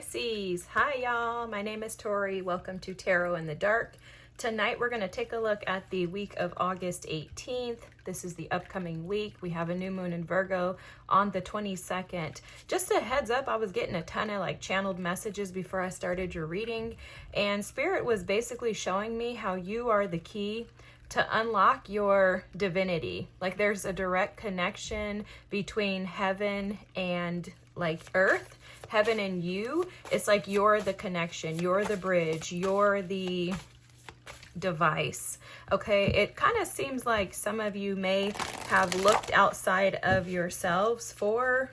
Pisces. Hi y'all, my name is Tori. Welcome to Tarot in the Dark. Tonight we're going to take a look at the week of August 18th. This is the upcoming week. We have a new moon in Virgo on the 22nd. Just a heads up, I was getting a ton of channeled messages before I started your reading, and Spirit was basically showing me how you are the key to unlock your divinity. There's a direct connection between heaven and earth. Heaven and you, it's like you're the connection, you're the bridge, you're the device. Okay, it kind of seems like some of you may have looked outside of yourselves for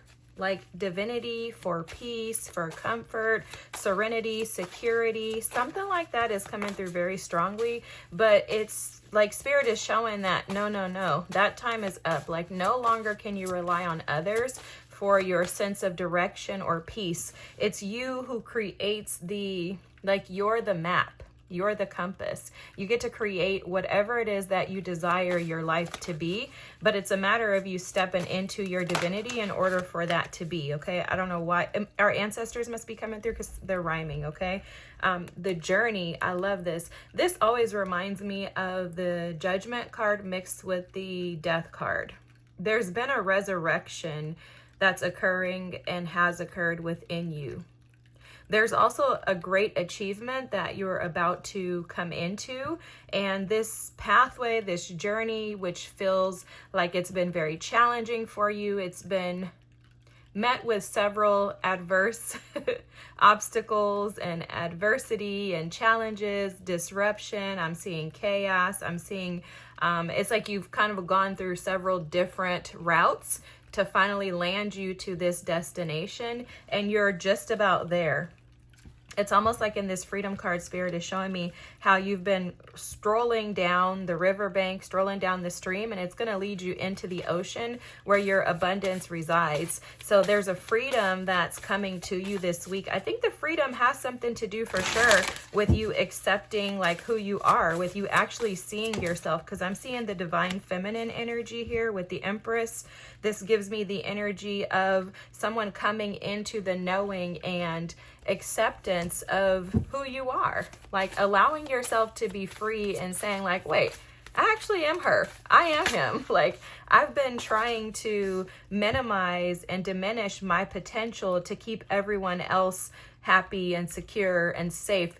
divinity, for peace, for comfort, serenity, security. Something like that is coming through very strongly, but it's Spirit is showing that no, that time is up. No longer can you rely on others for your sense of direction or peace. It's you who creates you're the map. You're the compass. You get to create whatever it is that you desire your life to be, but it's a matter of you stepping into your divinity in order for that to be, okay? I don't know why. Our ancestors must be coming through because they're rhyming, okay? The journey, I love this. This always reminds me of the Judgment card mixed with the Death card. There's been a resurrection that's occurring and has occurred within you. There's also a great achievement that you're about to come into, and this pathway, this journey, which feels like it's been very challenging for you, it's been met with several adverse obstacles and adversity and challenges, disruption. I'm seeing chaos. I'm seeing, it's like you've kind of gone through several different routes to finally land you to this destination, and you're just about there. It's almost like in this freedom card, Spirit is showing me how you've been strolling down the riverbank, strolling down the stream, and it's going to lead you into the ocean where your abundance resides. So there's a freedom that's coming to you this week. I think the freedom has something to do for sure with you accepting who you are, with you actually seeing yourself, because I'm seeing the divine feminine energy here with the Empress. This gives me the energy of someone coming into the knowing and acceptance of who you are, allowing yourself to be free and saying wait, I actually am her. I am him. I've been trying to minimize and diminish my potential to keep everyone else happy and secure and safe.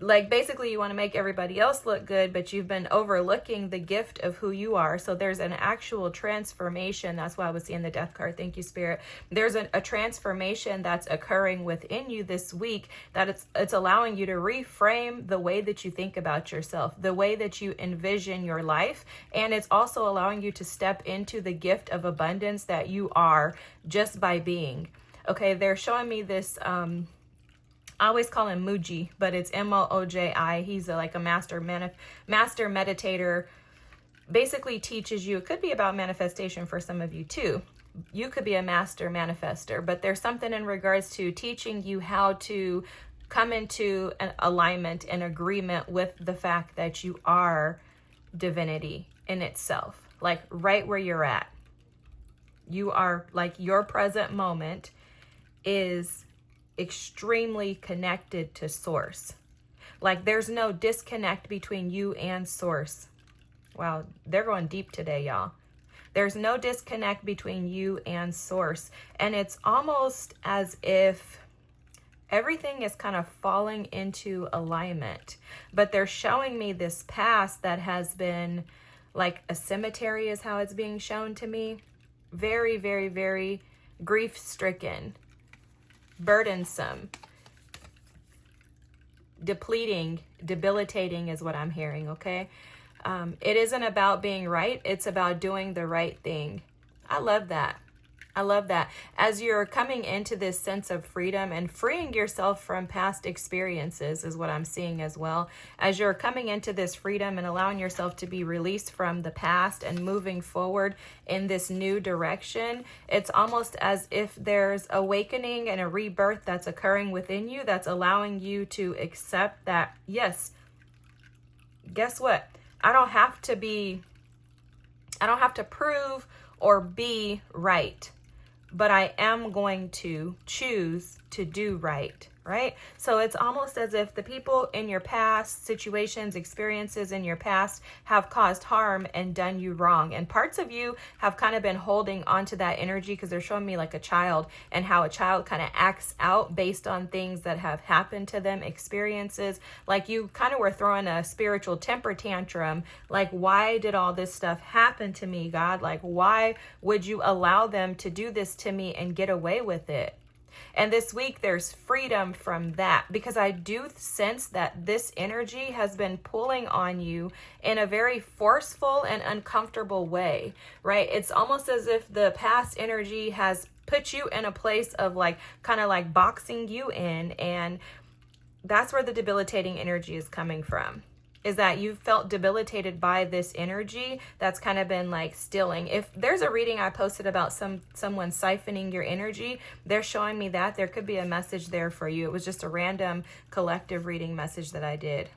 Basically you want to make everybody else look good, but you've been overlooking the gift of who you are. So there's an actual transformation. That's why I was seeing the Death card. Thank you, Spirit. There's a transformation that's occurring within you this week, that it's allowing you to reframe the way that you think about yourself, the way that you envision your life. And it's also allowing you to step into the gift of abundance that you are just by being. Okay, they're showing me this, I always call him Mooji, but it's Mooji. He's a master meditator. Basically teaches you, it could be about manifestation for some of you too. You could be a master manifester, but there's something in regards to teaching you how to come into an alignment and agreement with the fact that you are divinity in itself, right where you're at. You are your present moment is extremely connected to source. There's no disconnect between you and source. Wow, they're going deep today, y'all. There's no disconnect between you and source. And it's almost as if everything is kind of falling into alignment. But they're showing me this past that has been a cemetery is how it's being shown to me. Very, very, very grief-stricken, burdensome, depleting, debilitating is what I'm hearing, okay? It isn't about being right. It's about doing the right thing. I love that. I love that. As you're coming into this sense of freedom and freeing yourself from past experiences is what I'm seeing as well. As you're coming into this freedom and allowing yourself to be released from the past and moving forward in this new direction, it's almost as if there's awakening and a rebirth that's occurring within you that's allowing you to accept that, yes, guess what? I don't have to prove or be right. But I am going to choose to do right. right? So it's almost as if the people in your past, situations, experiences in your past have caused harm and done you wrong. And parts of you have kind of been holding onto that energy because they're showing me like a child and how a child kind of acts out based on things that have happened to them, experiences. Like you kind of were throwing a spiritual temper tantrum. Like, why did all this stuff happen to me, God? Like, why would you allow them to do this to me and get away with it? And this week there's freedom from that, because I do sense that this energy has been pulling on you in a very forceful and uncomfortable way, right? It's almost as if the past energy has put you in a place of like kind of like boxing you in, and that's where the debilitating energy is coming from. Is that you felt debilitated by this energy that's kind of been like stilling. If there's a reading I posted about someone siphoning your energy, they're showing me that there could be a message there for you. It was just a random collective reading message that I did.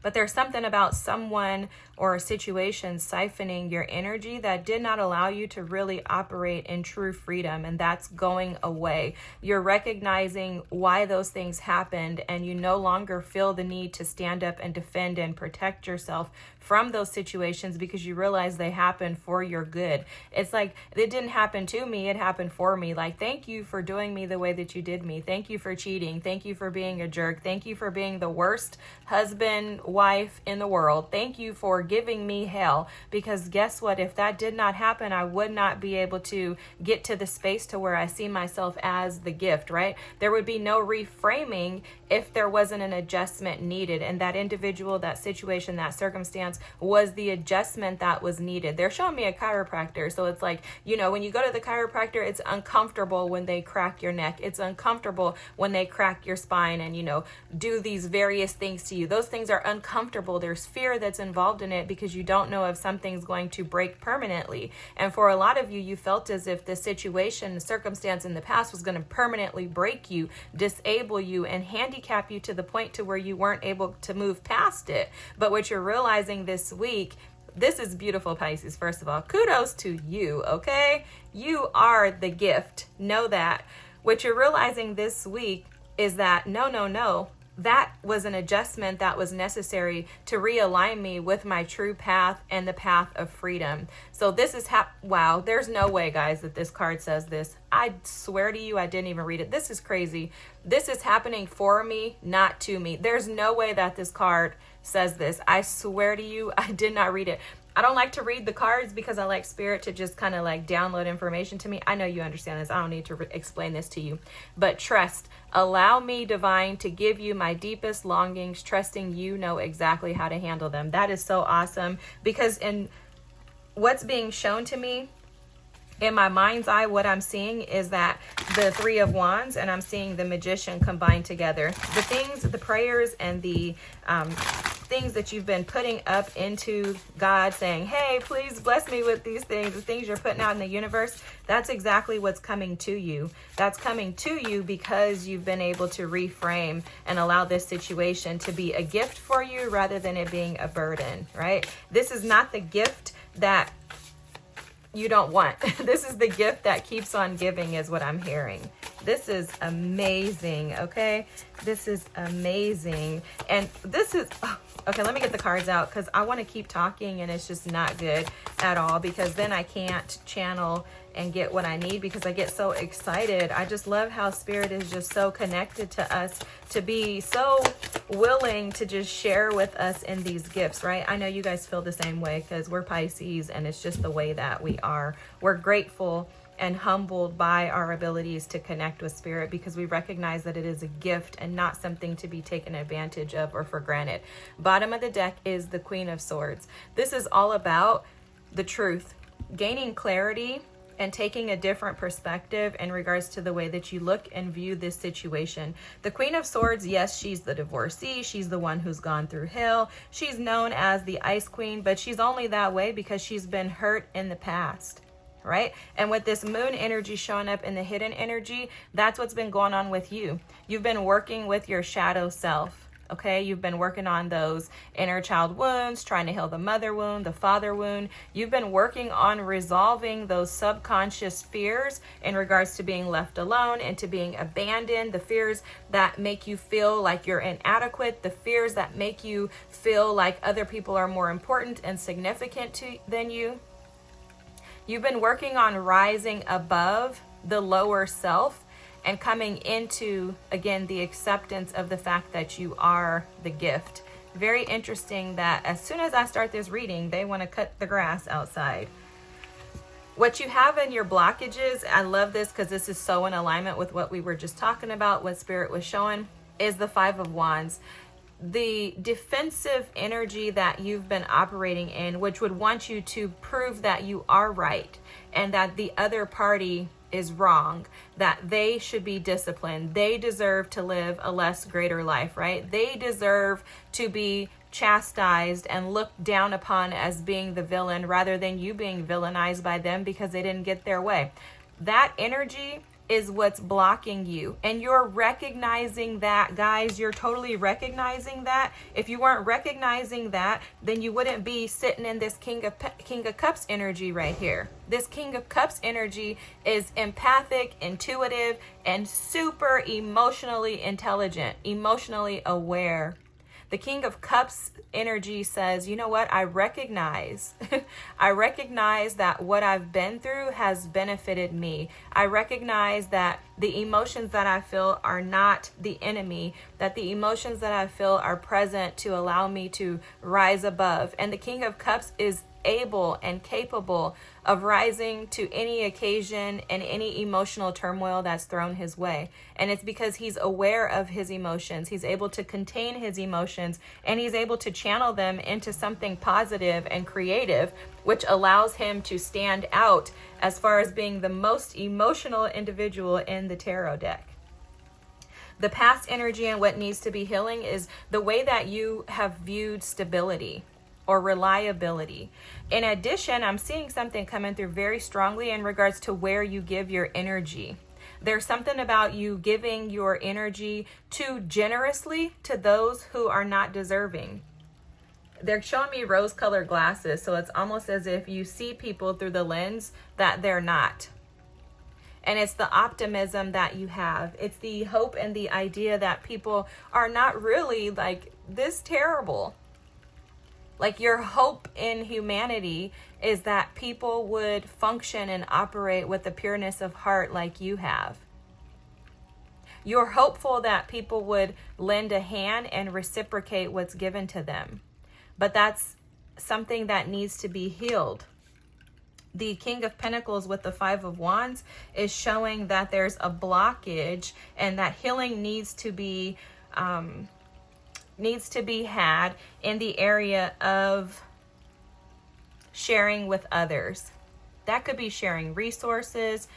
But there's something about someone or a situation siphoning your energy that did not allow you to really operate in true freedom, and that's going away. You're recognizing why those things happened, and you no longer feel the need to stand up and defend and protect yourself from those situations because you realize they happened for your good. It's like, it didn't happen to me, it happened for me. Like, thank you for doing me the way that you did me. Thank you for cheating. Thank you for being a jerk. Thank you for being the worst husband, wife in the world. Thank you for giving me hell, because guess what? If that did not happen, I would not be able to get to the space to where I see myself as the gift, right? There would be no reframing if there wasn't an adjustment needed, and that individual, that situation, that circumstance was the adjustment that was needed. They're showing me a chiropractor. So it's like, you know, when you go to the chiropractor, it's uncomfortable when they crack your neck. It's uncomfortable when they crack your spine and, you know, do these various things to you. Those things are uncomfortable. There's fear that's involved in it because you don't know if something's going to break permanently. And for a lot of you, you felt as if the situation, the circumstance in the past was going to permanently break you, disable you, and handicap you to the point to where you weren't able to move past it. But what you're realizing this week, this is beautiful, Pisces. First of all, kudos to you, okay? You are the gift. Know that. What you're realizing this week is that no, that was an adjustment that was necessary to realign me with my true path and the path of freedom. So this is wow, there's no way, guys, that this card says this. I swear to you, I didn't even read it. This is crazy. This is happening for me, not to me. There's no way that this card says this. I swear to you, I did not read it. I don't like to read the cards because I like spirit to just kind of like download information to me. I know you understand this. I don't need to explain this to you. But trust. Allow me, divine, to give you my deepest longings, trusting you know exactly how to handle them. That is so awesome, because in what's being shown to me, in my mind's eye, what I'm seeing is that the Three of Wands, and I'm seeing the Magician combined together. The things, the prayers, and the things that you've been putting up into God, saying, hey, please bless me with these things, the things you're putting out in the universe, that's exactly what's coming to you. That's coming to you because you've been able to reframe and allow this situation to be a gift for you rather than it being a burden, right? This is not the gift that you don't want. This is the gift that keeps on giving, is what I'm hearing. This is amazing, okay? This is amazing. And this is, okay, let me get the cards out because I want to keep talking and it's just not good at all, because then I can't channel and get what I need because I get so excited. I just love how spirit is just so connected to us, to be so willing to just share with us in these gifts, right? I know you guys feel the same way because we're Pisces and it's just the way that we are. We're grateful and humbled by our abilities to connect with spirit because we recognize that it is a gift and not something to be taken advantage of or for granted. Bottom of the deck is the Queen of Swords. This is all about the truth, gaining clarity, and taking a different perspective in regards to the way that you look and view this situation. The Queen of Swords, yes, she's the divorcee. She's the one who's gone through hell. She's known as the Ice Queen, but she's only that way because she's been hurt in the past, right? And with this moon energy showing up in the hidden energy, that's what's been going on with you. You've been working with your shadow self. Okay, you've been working on those inner child wounds, trying to heal the mother wound, the father wound. You've been working on resolving those subconscious fears in regards to being left alone and to being abandoned, the fears that make you feel like you're inadequate, the fears that make you feel like other people are more important and significant than you. You've been working on rising above the lower self and coming into, again, the acceptance of the fact that you are the gift. Very interesting that as soon as I start this reading, they want to cut the grass outside. What you have in your blockages, I love this because this is so in alignment with what we were just talking about, what Spirit was showing, is the Five of Wands. The defensive energy that you've been operating in, which would want you to prove that you are right and that the other party is wrong, that they should be disciplined. They deserve to live a less greater life, right? They deserve to be chastised and looked down upon as being the villain rather than you being villainized by them because they didn't get their way. That energy is what's blocking you, and you're recognizing that, guys. You're totally recognizing that. If you weren't recognizing that, then you wouldn't be sitting in this King of Cups energy right here. This King of Cups energy is empathic, intuitive, and super emotionally intelligent, emotionally aware. The King of Cups energy says, you know what? I recognize that what I've been through has benefited me. I recognize that the emotions that I feel are not the enemy, that the emotions that I feel are present to allow me to rise above. And the King of Cups is able and capable of rising to any occasion and any emotional turmoil that's thrown his way. And it's because he's aware of his emotions. He's able to contain his emotions, and he's able to channel them into something positive and creative, which allows him to stand out as far as being the most emotional individual in the tarot deck. The past energy and what needs to be healing is the way that you have viewed stability or reliability. In addition, I'm seeing something coming through very strongly in regards to where you give your energy. There's something about you giving your energy too generously to those who are not deserving. They're showing me rose-colored glasses, so it's almost as if you see people through the lens that they're not. And it's the optimism that you have. It's the hope and the idea that people are not really like this terrible. Like, your hope in humanity is that people would function and operate with the pureness of heart like you have. You're hopeful that people would lend a hand and reciprocate what's given to them. But that's something that needs to be healed. The King of Pentacles with the Five of Wands is showing that there's a blockage and that healing needs to be had in the area of sharing with others. That could be sharing resources.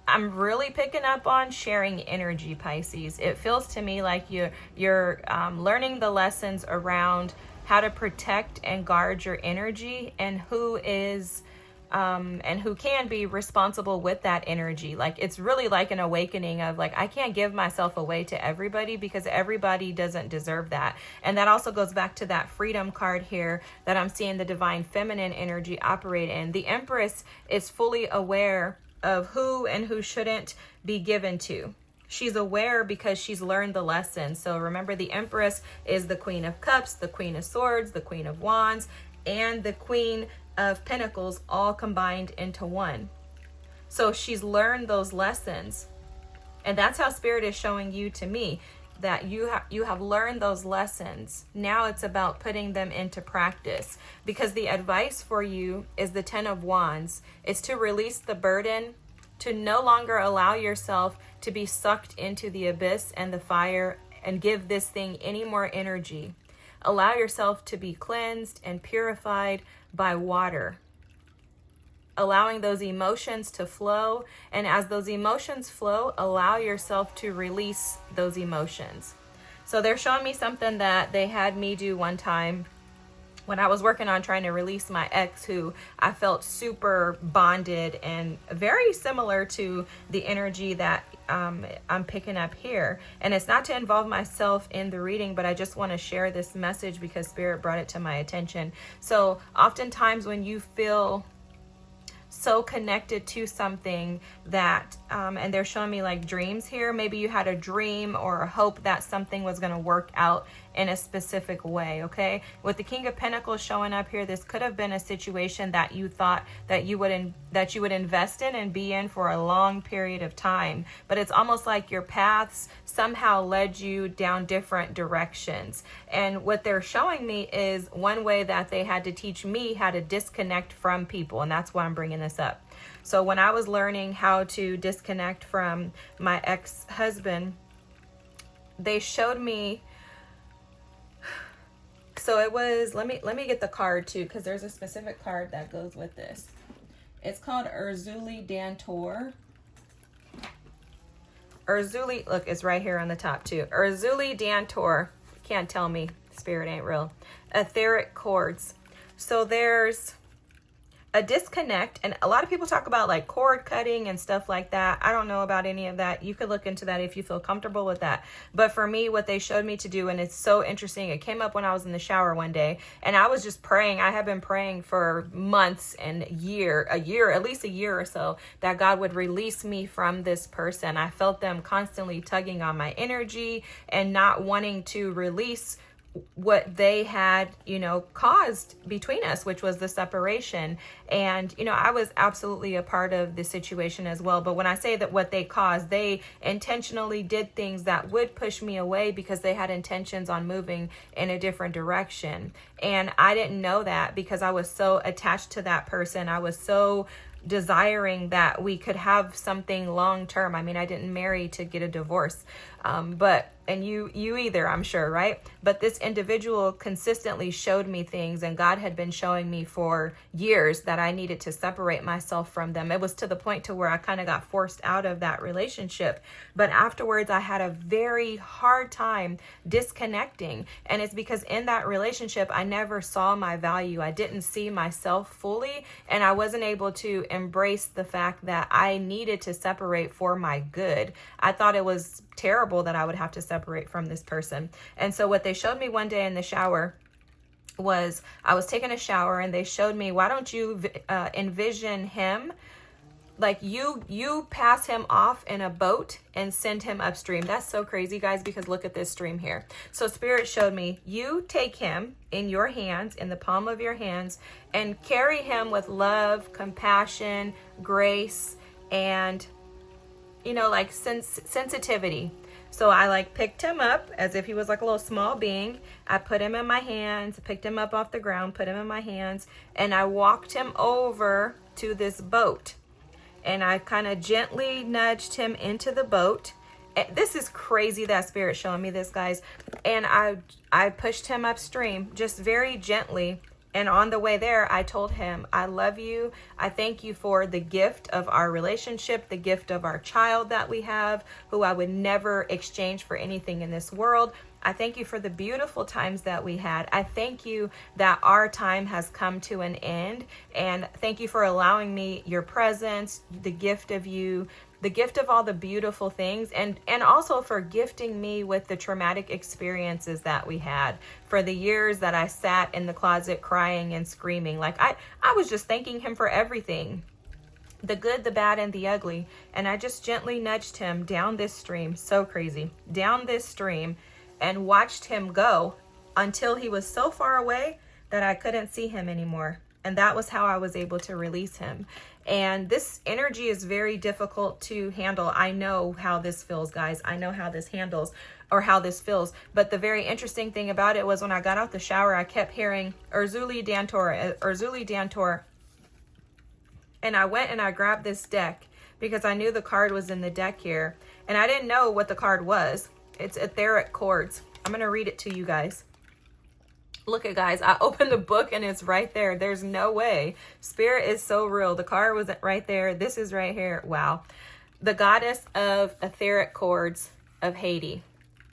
I'm really picking up on sharing energy, Pisces. It feels to me like you're learning the lessons around how to protect and guard your energy, and who is and who can be responsible with that energy. Like, it's really like an awakening of like, I can't give myself away to everybody because everybody doesn't deserve that. And that also goes back to that freedom card here that I'm seeing the divine feminine energy operate in. The Empress is fully aware of who and who shouldn't be given to. She's aware because she's learned the lesson. So remember, the Empress is the Queen of Cups, the Queen of Swords, the Queen of Wands, and the Queen of Pentacles all combined into one. So she's learned those lessons. And that's how Spirit is showing you to me, that you have learned those lessons. Now it's about putting them into practice, because the advice for you is the Ten of Wands. It's to release the burden, to no longer allow yourself to be sucked into the abyss and the fire and give this thing any more energy. Allow yourself to be cleansed and purified by water, allowing those emotions to flow. And as those emotions flow, allow yourself to release those emotions. So they're showing me something that they had me do one time when I was working on trying to release my ex, who I felt super bonded and very similar to the energy that I'm picking up here. And it's not to involve myself in the reading, but I just want to share this message because Spirit brought it to my attention. So oftentimes when you feel so connected to something that and they're showing me like dreams here, maybe you had a dream or a hope that something was going to work out in a specific way. Okay, with the King of Pentacles showing up here, this could have been a situation that you thought that you would invest in and be in for a long period of time, but it's almost like your paths somehow led you down different directions. And what they're showing me is one way that they had to teach me how to disconnect from people, and that's why I'm bringing this up. So when I was learning how to disconnect from my ex-husband, they showed me, so it was, let me get the card too, because there's a specific card that goes with this. It's called Urzuli Dantor. Urzuli, look, it's right here on the top too. Urzuli Dantor. Can't tell me, Spirit ain't real. Etheric cords. So there's a disconnect, and a lot of people talk about like cord cutting and stuff like that. I don't know about any of that. You could look into that if you feel comfortable with that. But for me, what they showed me to do, and it's so interesting, it came up when I was in the shower one day, and I was just praying. I have been praying for months and at least a year or so, that God would release me from this person. I felt them constantly tugging on my energy and not wanting to release what they had, caused between us, which was the separation. And, I was absolutely a part of the situation as well. But when I say that what they caused, they intentionally did things that would push me away because they had intentions on moving in a different direction. And I didn't know that because I was so attached to that person. I was so desiring that we could have something long term. I mean, I didn't marry to get a divorce, and you either, I'm sure, right? But this individual consistently showed me things, and God had been showing me for years that I needed to separate myself from them. It was to the point to where I kind of got forced out of that relationship. But afterwards, I had a very hard time disconnecting. And it's because in that relationship, I never saw my value. I didn't see myself fully, and I wasn't able to embrace the fact that I needed to separate for my good. I thought it was terrible that I would have to separate from this person. And so what they showed me one day in the shower was, I was taking a shower, and they showed me, why don't you envision him like you pass him off in a boat and send him upstream. That's so crazy, guys, because look at this stream here. So Spirit showed me, you take him in your hands, in the palm of your hands, and carry him with love, compassion, grace, and like sensitivity. So I picked him up as if he was like a little small being. I put him in my hands, picked him up off the ground, put him in my hands, and I walked him over to this boat. And I kind of gently nudged him into the boat. This is crazy that Spirit showing me this, guys. And I pushed him upstream just very gently. And on the way there, I told him, I love you. I thank you for the gift of our relationship, the gift of our child that we have, who I would never exchange for anything in this world. I thank you for the beautiful times that we had. I thank you that our time has come to an end. And thank you for allowing me your presence, the gift of you, the gift of all the beautiful things, and also for gifting me with the traumatic experiences that we had, for the years that I sat in the closet crying and screaming. I was just thanking him for everything, the good, the bad, and the ugly. And I just gently nudged him down this stream, so crazy, down this stream, and watched him go until he was so far away that I couldn't see him anymore. And that was how I was able to release him. And this energy is very difficult to handle. I know how this feels, guys. I know how this handles, or how this feels. But the very interesting thing about it was, when I got out the shower, I kept hearing Urzuli Dantor, Urzuli Dantor. And I went and I grabbed this deck because I knew the card was in the deck here. And I didn't know what the card was. It's etheric cords. I'm going to read it to you guys. Look at, guys, I opened the book and it's right there. There's no way. Spirit is so real. The card was right there. This is right here. Wow. The goddess of etheric cords of Haiti.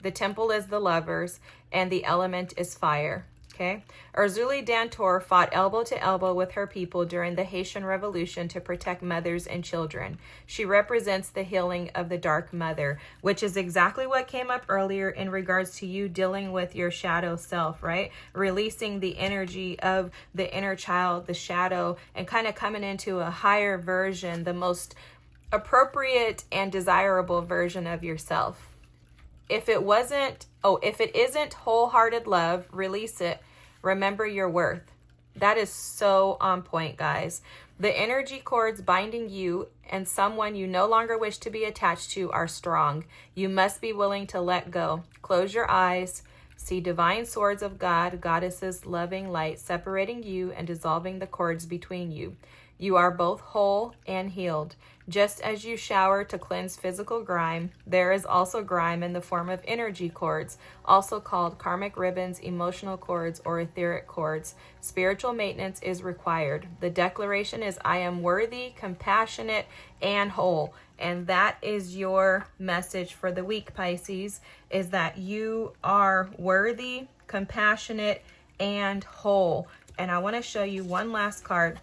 The temple is the lovers, and the element is fire. Okay. Urzuli Dantor fought elbow to elbow with her people during the Haitian Revolution to protect mothers and children. She represents the healing of the Dark Mother, which is exactly what came up earlier in regards to you dealing with your shadow self, right? Releasing the energy of the inner child, the shadow, and kind of coming into a higher version, the most appropriate and desirable version of yourself. If it isn't wholehearted love, release it. Remember your worth. That is so on point, guys. The energy cords binding you and someone you no longer wish to be attached to are strong. You must be willing to let go. Close your eyes. See divine swords of God, goddesses, loving light, separating you and dissolving the cords between you. You are both whole and healed. Just as you shower to cleanse physical grime, there is also grime in the form of energy cords, also called karmic ribbons, emotional cords, or etheric cords. Spiritual maintenance is required. The declaration is, I am worthy, compassionate, and whole. And that is your message for the week, Pisces, is that you are worthy, compassionate, and whole. And I want to show you one last card,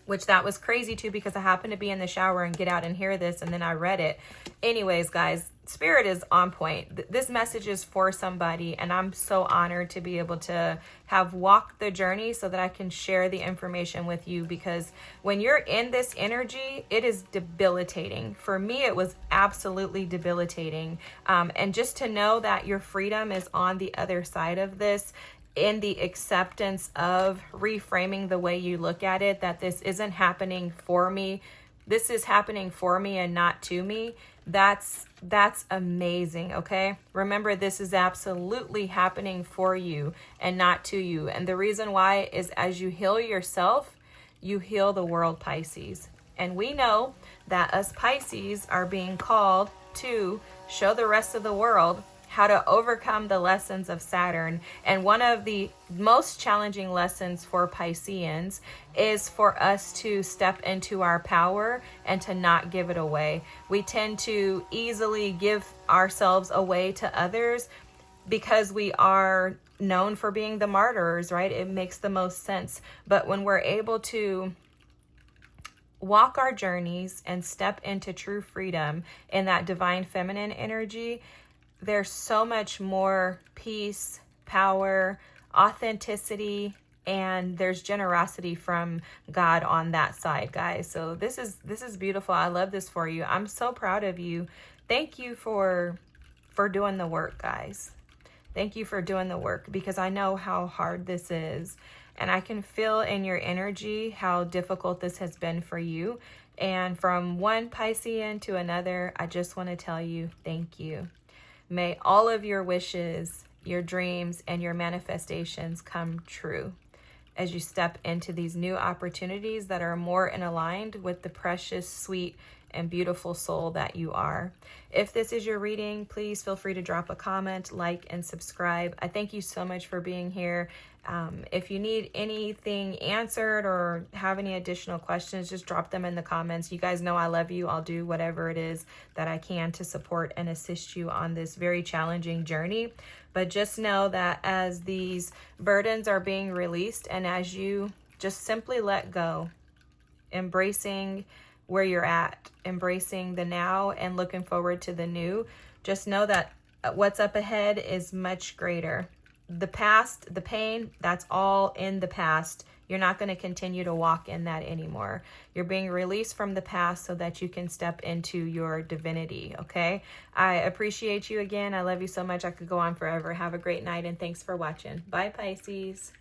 which that was crazy too, because I happened to be in the shower and get out and hear this, and then I read it. Anyways, guys, Spirit is on point. This message is for somebody, and I'm so honored to be able to have walked the journey so that I can share the information with you, because when you're in this energy, it is debilitating. For me, it was absolutely debilitating. And just to know that your freedom is on the other side of this, in the acceptance of reframing the way you look at it, that this isn't happening for me, this is happening for me and not to me. That's amazing. Okay, remember, this is absolutely happening for you and not to you. And the reason why is, as you heal yourself, you heal the world, Pisces. And we know that us Pisces are being called to show the rest of the world how to overcome the lessons of Saturn. And one of the most challenging lessons for Pisceans is for us to step into our power and to not give it away. We tend to easily give ourselves away to others because we are known for being the martyrs, right? It makes the most sense. But when we're able to walk our journeys and step into true freedom in that divine feminine energy, there's so much more peace, power, authenticity, and there's generosity from God on that side, guys. So this is beautiful. I love this for you. I'm so proud of you. Thank you for doing the work, guys. Thank you for doing the work, because I know how hard this is, and I can feel in your energy how difficult this has been for you. And from one Piscean to another, I just want to tell you thank you. May all of your wishes, your dreams, and your manifestations come true as you step into these new opportunities that are more in aligned with the precious, sweet, and beautiful soul that you are. If this is your reading, please feel free to drop a comment, like, and subscribe. I thank you so much for being here. If you need anything answered or have any additional questions, just drop them in the comments. You guys know I love you. I'll do whatever it is that I can to support and assist you on this very challenging journey. But just know that as these burdens are being released and as you just simply let go, embracing where you're at, embracing the now and looking forward to the new, just know that what's up ahead is much greater. The past, the pain, that's all in the past. You're not going to continue to walk in that anymore. You're being released from the past so that you can step into your divinity, okay? I appreciate you again. I love you so much. I could go on forever. Have a great night, and thanks for watching. Bye, Pisces.